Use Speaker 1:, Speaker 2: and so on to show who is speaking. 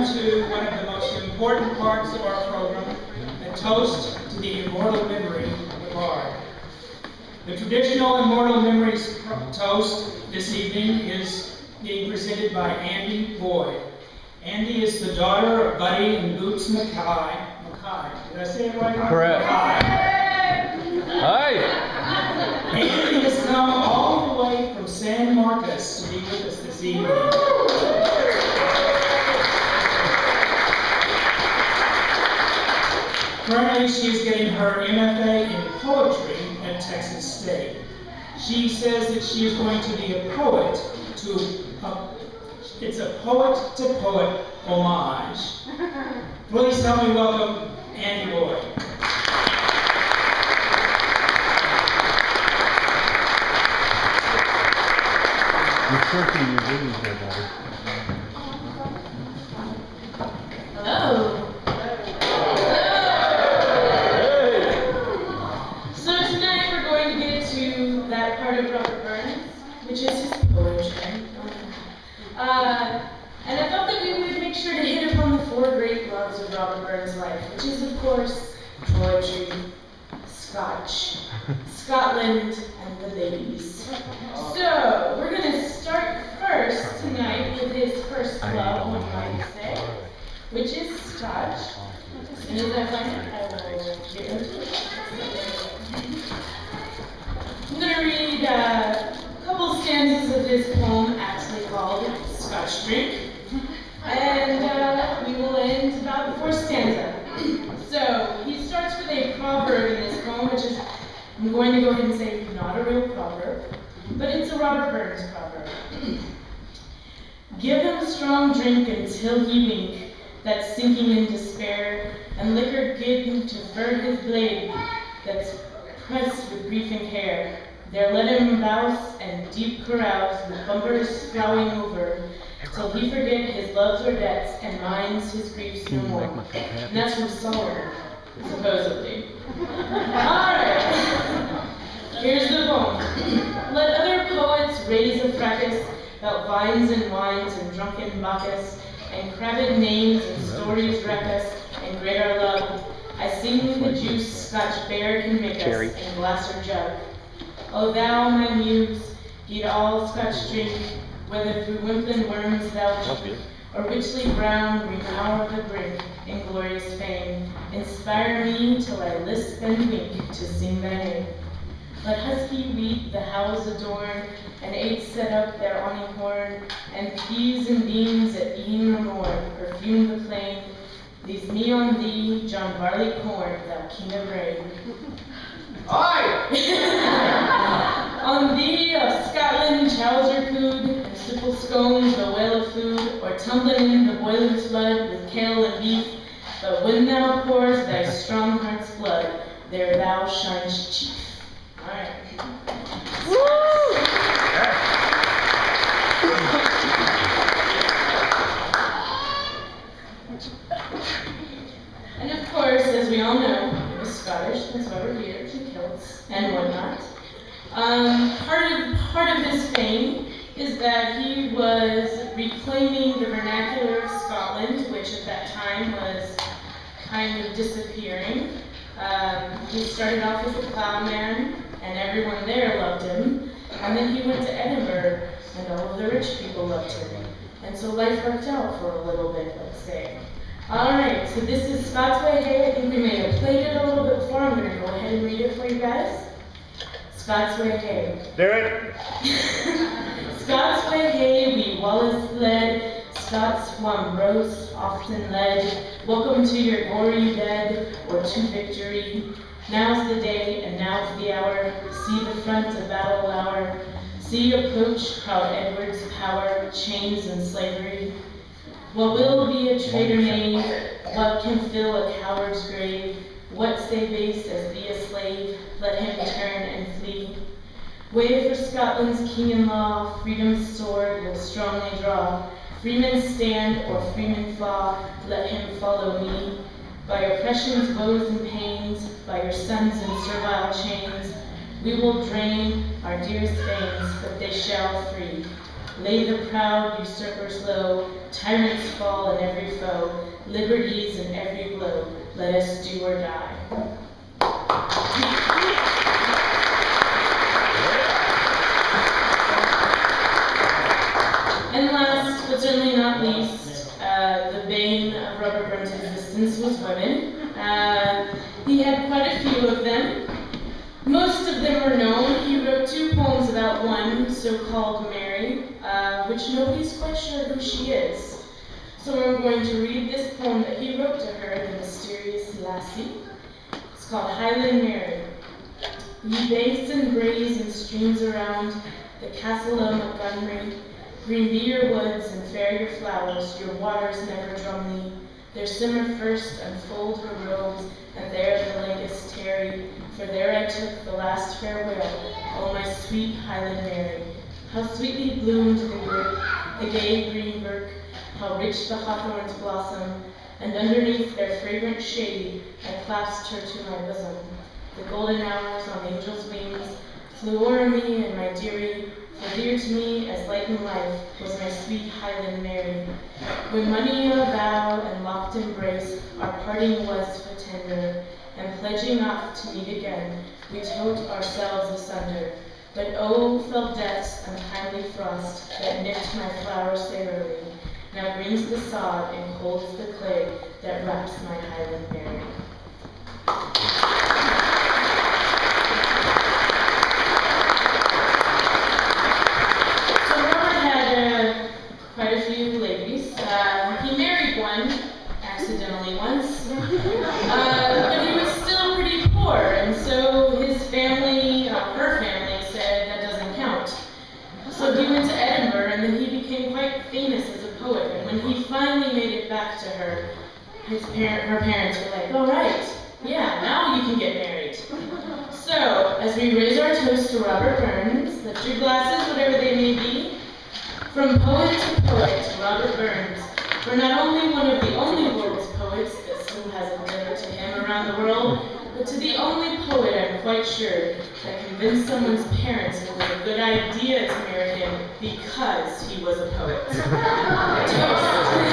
Speaker 1: come to one of the most important parts of our program, a toast to the immortal memory of the bard. The traditional Immortal Memories toast this evening is being presented by Andi Boyd. Andi is the daughter of Buddy and Boots Mackay. Did I say it right?
Speaker 2: Correct. Hi.
Speaker 1: Andi has come all the way from San Marcos to be with us this evening. Currently, she is getting her MFA in poetry at Texas State. She says that she is going to be a poet it's a poet-to-poet homage. Please help me welcome Andi Boyd.
Speaker 2: You're circling your videos there, buddy.
Speaker 3: Hello. So tonight we're going to get to that part of Robert Burns, which is his poetry. And I thought that we would make sure to hit upon the four great loves of Robert Burns' life, which is, of course, poetry, Scotch, Scotland, and the ladies. So, we're going to start first tonight with his first love, one might say, which is Scotch. As soon as I find it, I will get into it. I'm going to read a couple stanzas of his poem, actually called Scotch Drink. And we will end about the fourth stanza. So, he starts with a proverb in this poem, which is, I'm going to go ahead and say, not a real proverb, but it's a Robert Burns proverb. Give him strong drink until he wink, that's sinking in despair, and liquor give him to fur his blade, that's pressed with grief and care. There let him louse and deep carouse, with bumpers flowing over, till he forget his loves or debts, and minds his griefs no more. And that's from Solomon, supposedly. Alright, here's the poem. Let other poets raise a fracas about vines and wines and drunken Bacchus, and crabbed names and stories wreck us, and grate our love. I sing the juice Scotch bear can make us, in glass or jug. O thou, my muse, get all Scotch drink, whether through wimpling worms thou drink, or richly brown, green hour of the brink, in glorious fame. Inspire me till I lisp and wink to sing thy name. Let husky wheat the house adorn, and apes set up their awning horn, and peas and beans at e'en or morn perfume the plain. Leaves me on thee, John Barley corn, thou king of rain. Aye! On thee of Scotland chowser food, and simple scones the whale of food, or tumbling in the boiling flood with kale and beef. But when thou pours thy strong heart's blood, there thou shinest chief. Alright. Woo! And of course, as we all know, he was Scottish, that's why we're here, to kilts and whatnot. Part of his fame is that he was reclaiming the vernacular of Scotland, which at that time was kind of disappearing. He started off as a plowman, and everyone there loved him. And then he went to Edinburgh, and all of the rich people loved him. And so life worked out for a little bit, let's say. Alright, so this is Scots Way Hey. I think we may have played it a little bit before. I'm going to go ahead and read it for you guys. Scots Way Hey.
Speaker 2: Do it.
Speaker 3: Scots Way Hey, we Wallace led, Scots won roast, often led. Welcome to your gory bed, or to victory. Now's the day, and now's the hour. See the front of battle hour. See approach proud Edward's power, chains and slavery. What will be a traitor knave? What can fill a coward's grave? What say base as be a slave? Let him turn and flee. Wave for Scotland's king-in-law, freedom's sword will strongly draw. Freemen stand or freemen fall, let him follow me. By oppression's woes and pains, by your sons in servile chains, we will drain our dearest veins, but they shall free. Lay the proud usurpers low, tyrants fall and every foe, liberties in every blow, let us do or die. And last, but certainly not least, the bane of Robert Burns' existence was women. He had quite a few of them. Most of them were known. He wrote 2 poems about one, so-called Mary, which nobody's quite sure who she is. So I'm going to read this poem that he wrote to her, the mysterious lassie. It's called Highland Mary. Ye banks and braes and streams around the castle of Montgomery, green be your woods and fair your flowers, your waters never drum thee. There simmer first, unfold her robes, and there the latest tarry, for there I took the last farewell, O my sweet Highland Mary. How sweetly bloomed the gay green birk, how rich the hawthorns blossom, and underneath their fragrant shade I clasped her to my bosom. The golden hours on angels' wings flew o'er me, and my dearie, for dear to me as light in life was my sweet Highland Mary. When many a vow and locked embrace our parting was for tender, and pledging oft to meet again, we told ourselves asunder. But oh, fell death's untimely frost that nipped my flower so early, now brings the sod and holds the clay that wraps my Highland Mary. Quite a few ladies. He married one, accidentally once, but he was still pretty poor, and so his family, her family, said that doesn't count. So he went to Edinburgh, and then he became quite famous as a poet, and when he finally made it back to her, her parents were like, all right, yeah, now you can get married. So, as we raise our toast to Robert Burns, lift your glasses, whatever they may be. From poet to poet, Robert Burns, for not only one of the only world's poets that still has a letter to him around the world, but to the only poet, I'm quite sure, that convinced someone's parents it was a good idea to marry him because he was a poet. A toast.